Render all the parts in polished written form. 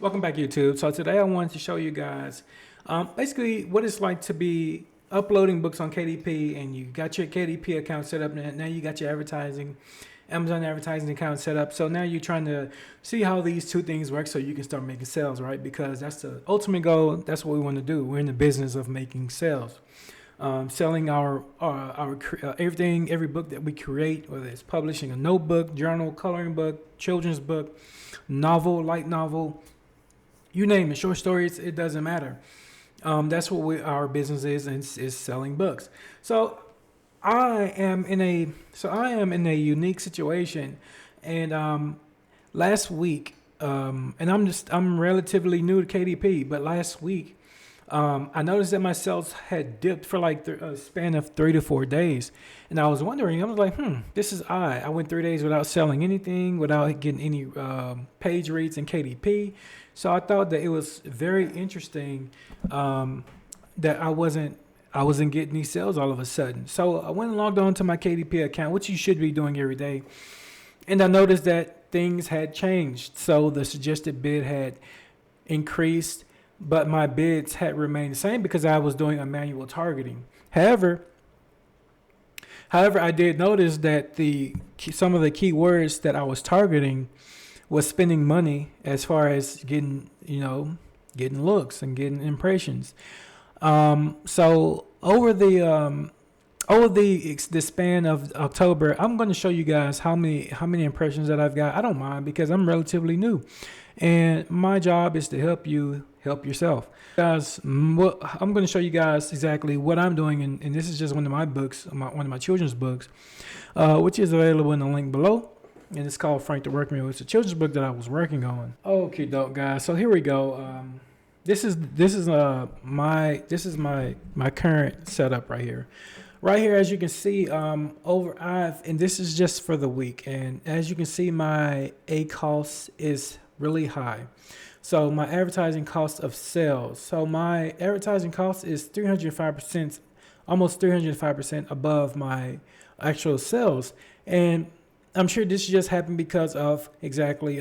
Welcome back, YouTube. So today I wanted to show you guys basically what it's like to be uploading books on KDP, and you got your KDP account set up, and now you got your Amazon advertising account set up. So now you're trying to see how these two things work so you can start making sales, right? Because that's the ultimate goal. That's what we want to do. We're in the business of making sales. Selling our everything, every book that we create, whether it's publishing a notebook, journal, coloring book, children's book, novel, light novel, you name it, short stories, it doesn't matter. That's what our business is selling books. So I am in a unique situation, and last week, and I'm relatively new to KDP, but last week, I noticed that my sales had dipped for like a span of 3 to 4 days, and I was wondering. I was like, this is odd. I went 3 days without selling anything, without getting any page rates in KDP. So I thought that it was very interesting that I wasn't getting these sales all of a sudden. So I went and logged on to my KDP account, which you should be doing every day, and I noticed that things had changed. So the suggested bid had increased, but my bids had remained the same because I was doing a manual targeting. However, I did notice that some of the keywords that I was targeting was spending money as far as getting looks and getting impressions. So over the span of October, I'm going to show you guys how many impressions that I've got. I don't mind because I'm relatively new, and my job is to help you help yourself. Guys, I'm going to show you guys exactly what I'm doing, and this is just one of my books, one of my children's books, which is available in the link below. And it's called Frank the Workman. It's a children's book that I was working on. Okay, dope, guys. So here we go. This is my current setup right here. Right here, as you can see, and this is just for the week. And as you can see, my cost is really high. So my advertising cost of sales. So my advertising cost is 305%, almost 305% above my actual sales. And I'm sure this just happened because of exactly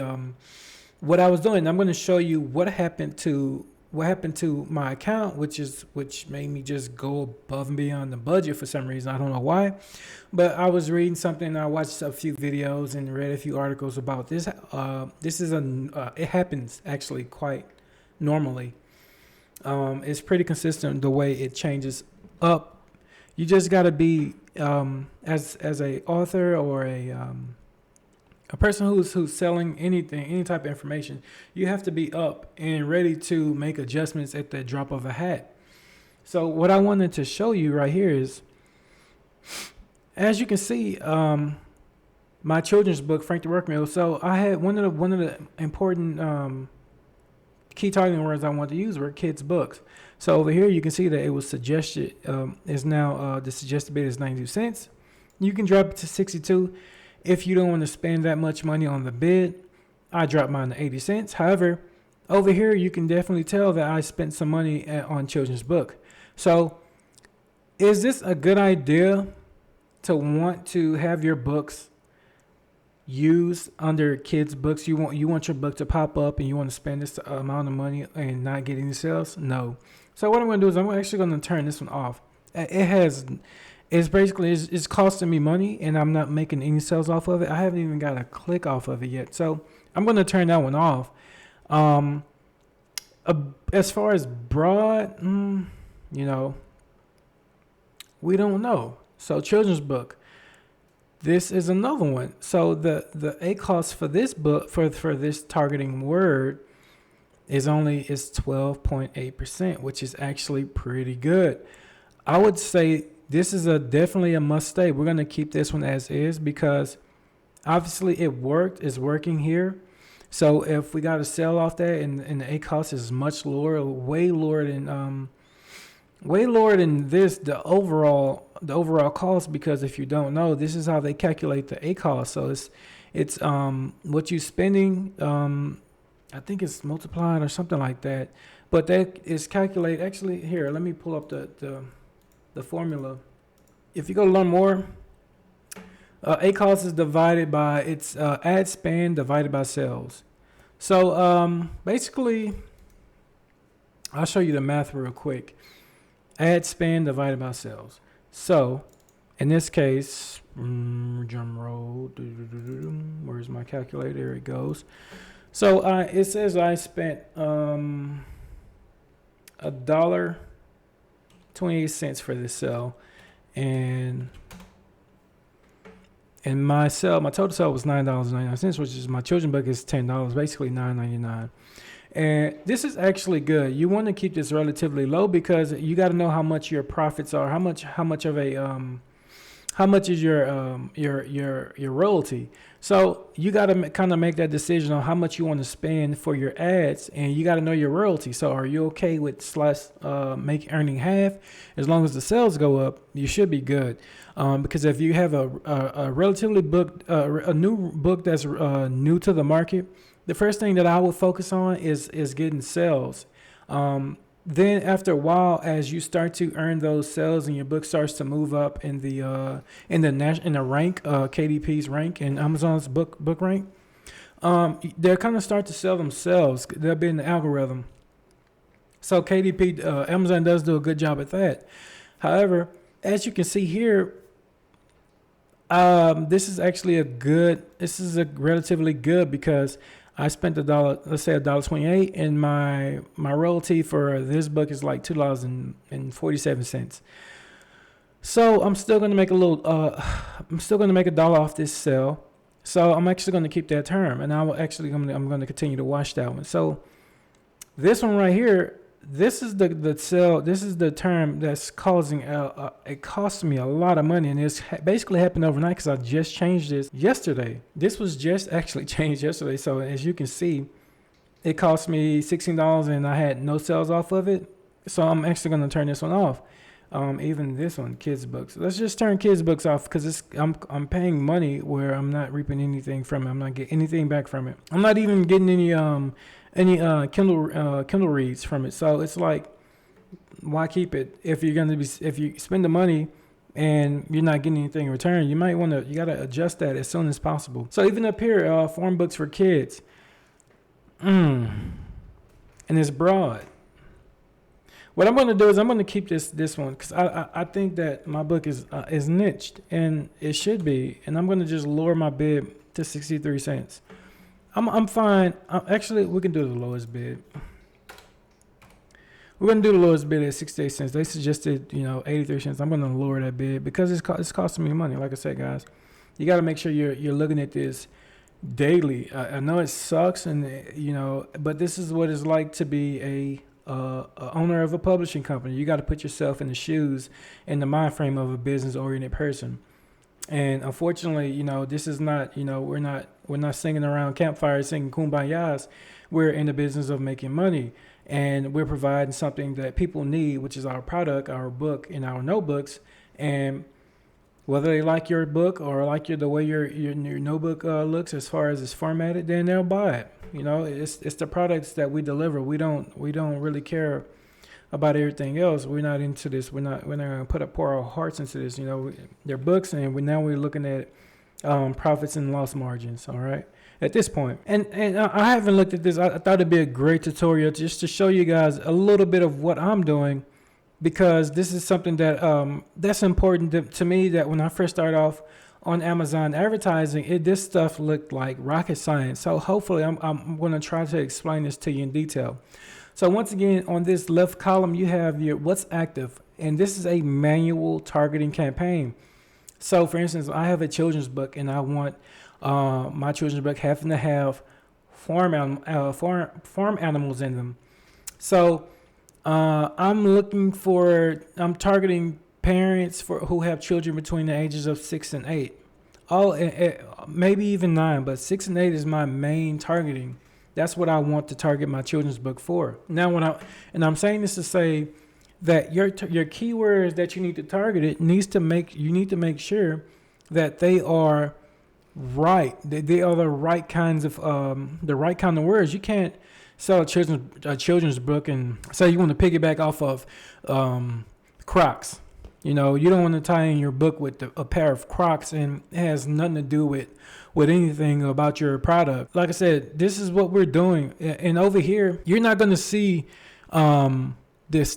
what I was doing. I'm going to show you what happened to my account, which made me just go above and beyond the budget for some reason. I don't know why, but I was reading something. I watched a few videos and read a few articles about this. It happens actually quite normally. It's pretty consistent the way it changes up. You just got to be as a author or a person who's selling anything, any type of information. You have to be up and ready to make adjustments at the drop of a hat. So what I wanted to show you right here is, as you can see, my children's book, Frank the Workman. So I had one of the important key targeting words I wanted to use were kids' books. So over here, you can see that it was suggested, is now the suggested bid is 92 cents. You can drop it to 62 if you don't want to spend that much money on the bid. I dropped mine to 80 cents. However, over here, you can definitely tell that I spent some money on children's book. So is this a good idea to want to have your books used under kids' books? You want your book to pop up and you want to spend this amount of money and not get any sales? No. So what I'm going to do is I'm actually going to turn this one off. It's costing me money and I'm not making any sales off of it. I haven't even got a click off of it yet. So I'm going to turn that one off. As far as broad, we don't know. So children's book. This is another one. So the ACOS for this book, for this targeting word, is 12.8%, which is actually pretty good. I would say this is definitely a must stay. We're gonna keep this one as is because obviously it worked. It's working here. So if we got to sell off that, and the ACOS is much lower, way lower than this, the overall cost, because if you don't know, this is how they calculate the ACOS. So it's what you spending, I think it's multiplied or something like that, but that is calculated. Actually, here, let me pull up the formula. If you go to learn more, ACOS is divided by ad spend divided by sales. So basically, I'll show you the math real quick. Ad spend divided by sales. So in this case, drum roll. Where's my calculator? There it goes. So it says I spent $1.28 for this sale, and my total sale was $9.99, which is my children's book is $10, basically $9.99. And this is actually good. You want to keep this relatively low because you got to know how much your profits are, how much is your royalty. So you got to kind of make that decision on how much you want to spend for your ads, and you got to know your royalty. So are you okay with earning half? As long as the sales go up, you should be good. Because if you have a relatively a new book that's new to the market, the first thing that I would focus on is getting sales. Then after a while, as you start to earn those sales and your book starts to move up in the rank, KDP's rank and Amazon's book rank, they'll kind of start to sell themselves. They'll be in the algorithm. So KDP, Amazon does do a good job at that. However, as you can see here, this is relatively good because I spent $1.28, and my royalty for this book is like $2.47. So I'm still gonna make $1 off this sale. So I'm actually gonna keep that term, and I'm gonna continue to watch that one. So this one right here, this is the sale. This is the term that's causing it cost me a lot of money, and it's basically happened overnight because I just changed this yesterday. This was just actually changed yesterday. So as you can see, it cost me $16, and I had no sales off of it. So I'm actually going to turn this one off. Even this one, kids books. Let's just turn kids books off because I'm paying money where I'm not reaping anything from it. I'm not getting anything back from it. I'm not even getting any Kindle reads from it. So it's like, why keep it if you spend the money and you're not getting anything in return? You gotta adjust that as soon as possible. So even up here, form books for kids, and it's broad. What I'm going to do is I'm going to keep this one because I think that my book is niched, and it should be, and I'm going to just lower my bid to 63 cents. I'm fine. Actually, we can do the lowest bid. We're going to do the lowest bid at 68 cents. They suggested 83 cents. I'm going to lower that bid because it's costing me money. Like I said, guys, you got to make sure you're looking at this daily. I know it sucks, but this is what it's like to be a owner of a publishing company. You got to put yourself in the shoes and the mind frame of a business-oriented person. And unfortunately, this is not, we're not singing around campfires, singing kumbayas. We're in the business of making money, and we're providing something that people need, which is our product, our book, and our notebooks. And whether they like your book or like the way your notebook looks as far as it's formatted, then they'll buy it. It's the products that we deliver. We don't really care about everything else. We're not into this. We're not going to pour our hearts into this. They're books, and we're looking at profits and loss margins. All right, at this point, and I haven't looked at this. I thought it'd be a great tutorial just to show you guys a little bit of what I'm doing, because this is something that that's important to me. That when I first started off on Amazon advertising, this stuff looked like rocket science. So hopefully I'm going to try to explain this to you in detail. So once again, on this left column, you have your what's active, and this is a manual targeting campaign. So for instance, I have a children's book, and I want my children's book having to have farm animals in them. So I'm targeting parents who have children between the ages of 6 and 8. Maybe even 9, but 6 and 8 is my main targeting. That's what I want to target my children's book for. Now, I'm saying this to say that your keywords that you need to target you need to make sure that they are right. They are the right kinds of words. You can't sell a children's book and say you want to piggyback off of Crocs. You don't want to tie in your book with a pair of Crocs, and it has nothing to do with with anything about your product. Like I said, this is what we're doing. And over here, you're not going to see all this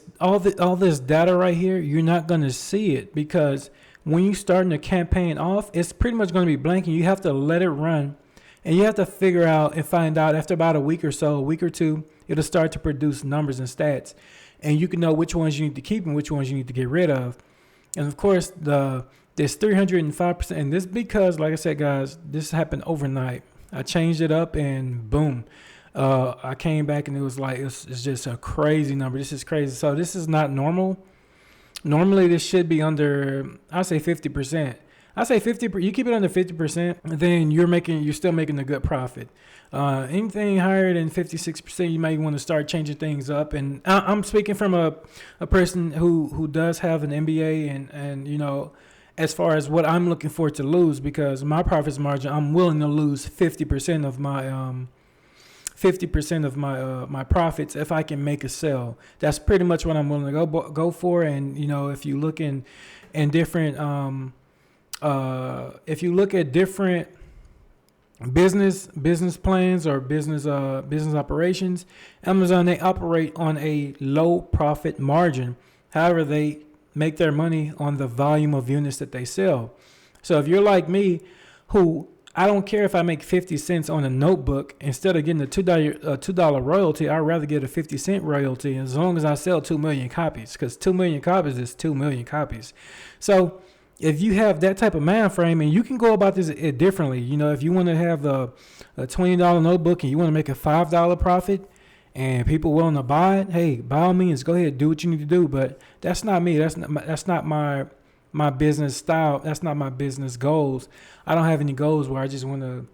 data right here. You're not going to see it because when you starting a campaign off, it's pretty much going to be blank, and you have to let it run. And you have to figure out and find out after about a week or so, a week or two, it'll start to produce numbers and stats. And you can know which ones you need to keep and which ones you need to get rid of. And of course, there's 305%. And this because, like I said, guys, this happened overnight. I changed it up and boom. I came back and it was like, it's just a crazy number. This is crazy. So this is not normal. Normally, this should be under, I say 50%. I say 50%. You keep it under 50%, then you're still making a good profit. Anything higher than 56%, you might want to start changing things up. And I'm speaking from a person who does have an MBA and you know, as far as what I'm looking for to lose, because my profits margin, I'm willing to lose 50% of my profits if I can make a sale. That's pretty much what I'm willing to go for. And you know, if you look in different if you look at different business plans or business operations, Amazon, they operate on a low profit margin. However, they make their money on the volume of units that they sell. So if you're like me, who I don't care if I make 50 cents on a notebook, instead of getting a $2 royalty, I'd rather get a 50-cent royalty as long as I sell 2 million copies, because 2 million copies is 2 million copies. So if you have that type of mind frame, and you can go about this differently, you know, if you want to have a $20 notebook and you want to make a $5 profit and people willing to buy it, hey, by all means, go ahead, do what you need to do. But that's not me. That's not my business style. That's not my business goals. I don't have any goals where I just want to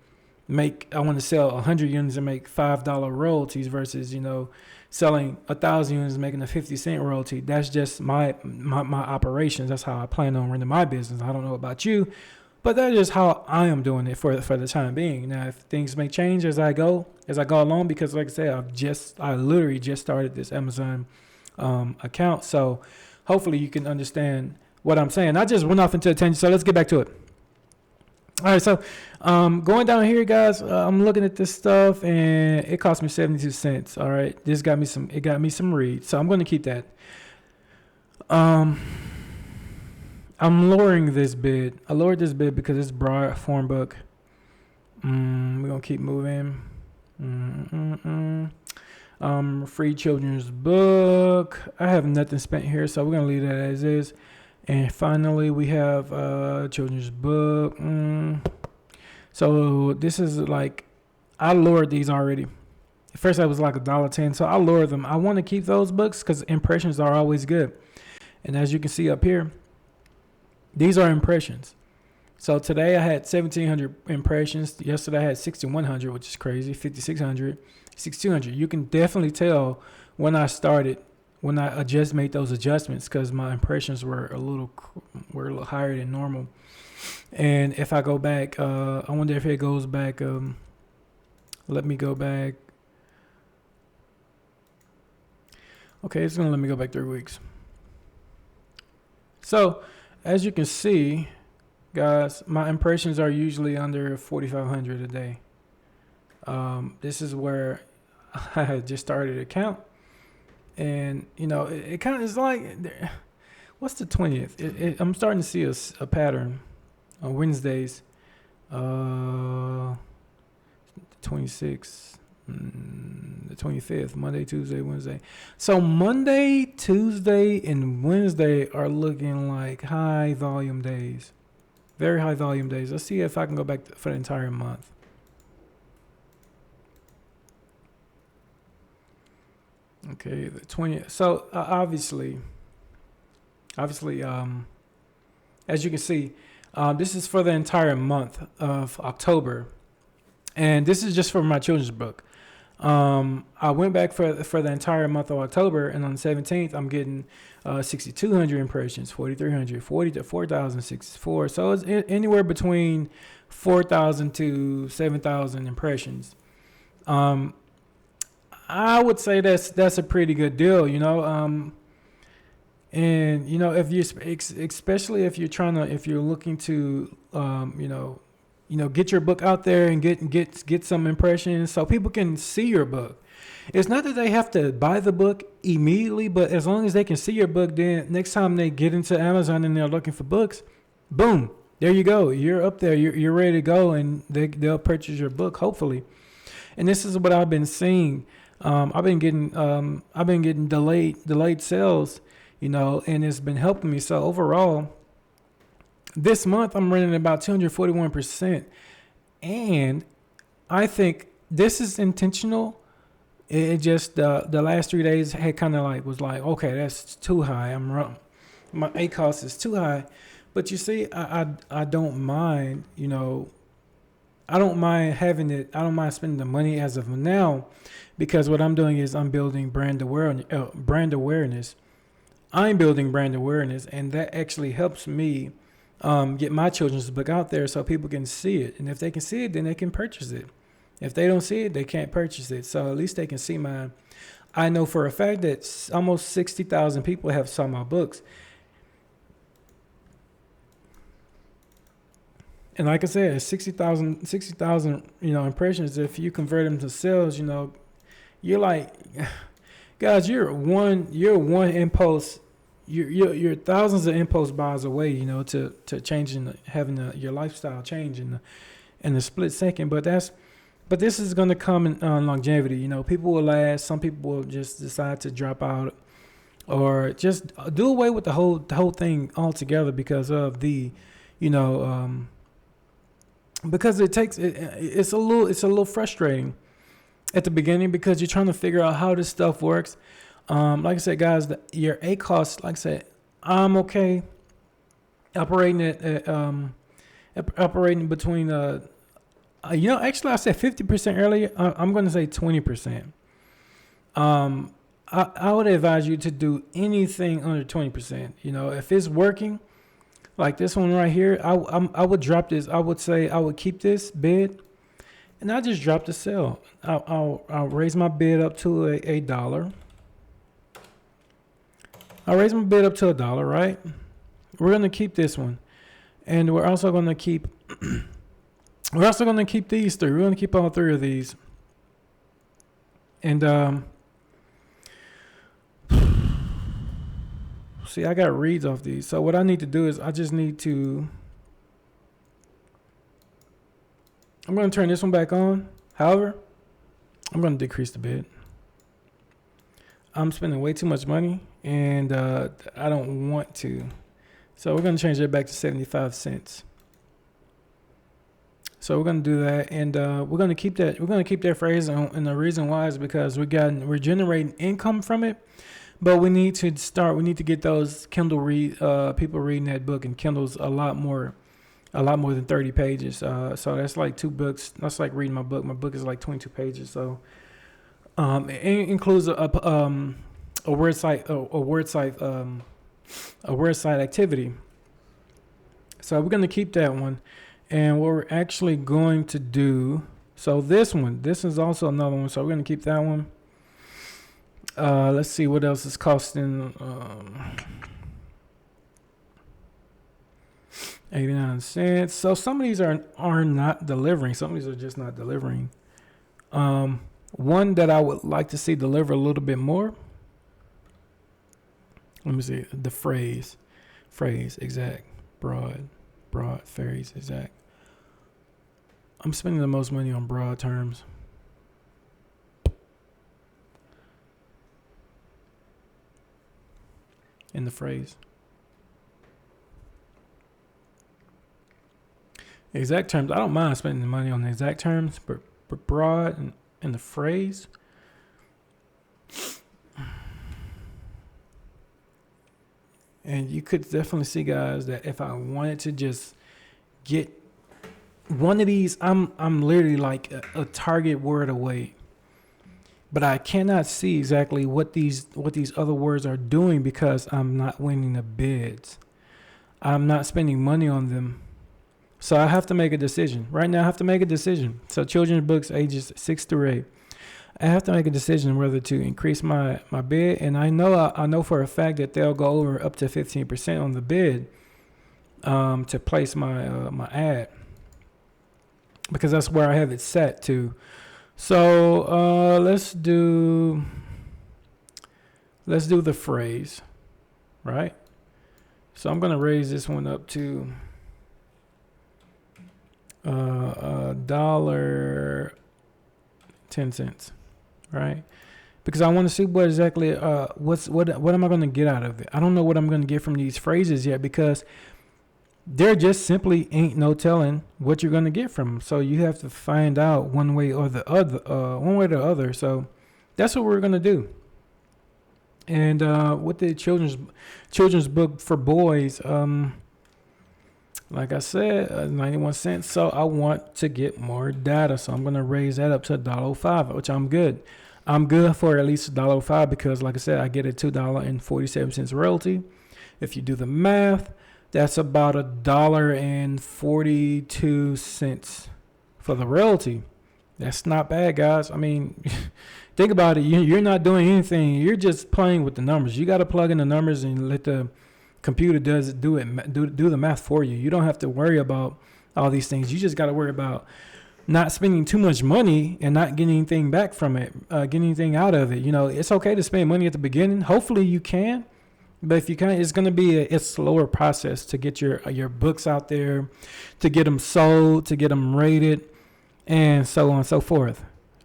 sell 100 units and make $5 royalties versus, you know, selling 1,000 units and making a 50-cent royalty. That's just my operations. That's how I plan on running my business. I don't know about you, but that's just how I am doing it for the time being. Now, if things may change as I go along, because like I said, I literally just started this Amazon account. So hopefully you can understand what I'm saying. I just went off into a tangent, so let's get back to it. All right, so going down here, guys, I'm looking at this stuff, and it cost me 72 cents. All right, it got me some reads, so I'm going to keep that. I'm lowering this bid. I lowered this bid because it's broad form book. We're gonna keep moving. Free children's book. I have nothing spent here, so we're gonna leave that as is. And finally, we have children's book. So this is like, I lowered these already. At first, I was like $1.10, so I lowered them. I want to keep those books because impressions are always good. And as you can see up here, these are impressions. So today I had 1,700 impressions. Yesterday I had 6,100, which is crazy. 5,600, 6,200. You can definitely tell when I made those adjustments, because my impressions were a little higher than normal. And if I go back, I wonder if it goes back. Let me go back. Okay, it's gonna let me go back 3 weeks. So as you can see, guys, my impressions are usually under 4,500 a day. This is where I had just started an account. And, you know, it kind of is like, what's the 20th? I'm starting to see a pattern on Wednesdays. The 26th, the 25th, Monday, Tuesday, Wednesday. So Monday, Tuesday, and Wednesday are looking like high volume days. Very high volume days. Let's see if I can go back for the entire month. Okay, the 20th. So obviously, as you can see, this is for the entire month of October, and this is just for my children's book. I went back for the entire month of October, and on the 17th, I'm getting 6,200 impressions, 4,300, 40 to 4,064. So it's anywhere between 4,000 to 7,000 impressions. I would say that's a pretty good deal, you know. And you know, especially if you're looking to, you know, get your book out there and get some impressions so people can see your book. It's not that they have to buy the book immediately, but as long as they can see your book, then next time they get into Amazon and they're looking for books, boom, there you go. You're up there. You're ready to go, and they'll purchase your book, hopefully. And this is what I've been seeing. I've been getting delayed sales, and it's been helping me. So overall, this month I'm running about 241%, and I think this is intentional. It just the last 3 days had kind of was like, okay, that's too high. I'm wrong. My ACOS is too high, but you see, I don't mind. I don't mind having it. I don't mind spending the money as of now, because what I'm doing is I'm building brand awareness. I'm building brand awareness, and that actually helps me get my children's book out there so people can see it. And if they can see it, then they can purchase it. If they don't see it, they can't purchase it. So at least they can see mine. I know for a fact that almost 60,000 people have saw my books. And like I said, 60,000, impressions. If you convert them to sales, you're like, guys, you're one impulse. You're thousands of impulse buys away, to changing, having your lifestyle change in the split second. But this is going to come in longevity. People will last. Some people will just decide to drop out or just do away with the whole thing altogether because of because it's a little frustrating at the beginning because you're trying to figure out how this stuff works. Like I said, guys, your ACOS, like I said, I'm okay operating operating between actually I said 50% earlier. I'm going to say 20%. I would advise you to do anything under 20%. If it's working, like this one right here, I would drop this. I would say I would keep this bid, and I just drop the sell. I'll raise my bid up to a dollar. I'll raise my bid up to $1, right? We're gonna keep this one, and we're also gonna keep. We're also gonna keep these three. We're gonna keep all three of these, and see, I got reads off these. So what I need to do is I just need to. I'm gonna turn this one back on. However, I'm gonna decrease the bid. I'm spending way too much money, and I don't want to. So we're gonna change it back to 75 cents. So we're gonna do that, and we're gonna keep that. We're gonna keep that phrase, and the reason why is because we're generating income from it, but we need to start. We need to get those Kindle people reading that book, and Kindle's a lot more than 30 pages. So that's like 2 books. That's like reading my book. My book is like 22 pages. So it includes a word site activity. So we're gonna keep that one. And what we're actually going to do, so this is also another one. So we're going to keep that one. Let's see what else is costing. 89 cents. So some of these are not delivering. Some of these are just not delivering. One that I would like to see deliver a little bit more. Let me see the phrase, exact, broad, phrase, exact. I'm spending the most money on broad terms. In the phrase. Exact terms, I don't mind spending the money on the exact terms, but broad and the phrase. And you could definitely see, guys, that if I wanted to just get one of these, I'm literally like a target word away. But I cannot see exactly what these other words are doing because I'm not winning the bids. I'm not spending money on them. So I have to make a decision. Right now I have to make a decision. So children's books ages 6 through 8. I have to make a decision whether to increase my bid, and I know for a fact that they'll go over up to 15% on the bid to place my my ad. because that's where I have it set to. So let's do the phrase, right? So I'm gonna raise this one up to $1.10, right? Because I want to see what exactly what am I gonna get out of it. I don't know what I'm gonna get from these phrases yet, because there just simply ain't no telling what you're gonna get from them. So you have to find out one way or the other. So that's what we're gonna do. And with the children's book for boys, like I said, 91 cents. So I want to get more data, so I'm gonna raise that up to $1.05, which I'm good. I'm good for at least $1.05 because, like I said, I get a $2.47 royalty. If you do the math, that's about $1.42 for the royalty. That's not bad, guys. I mean, think about it. You're not doing anything. You're just playing with the numbers. You got to plug in the numbers and let the computer do the math for you. You don't have to worry about all these things. You just got to worry about not spending too much money and not getting anything back from it, getting anything out of it. You know, it's okay to spend money at the beginning. Hopefully you can. But if you can't, it's going to be a slower process to get your books out there, to get them sold, to get them rated, and so on and so forth.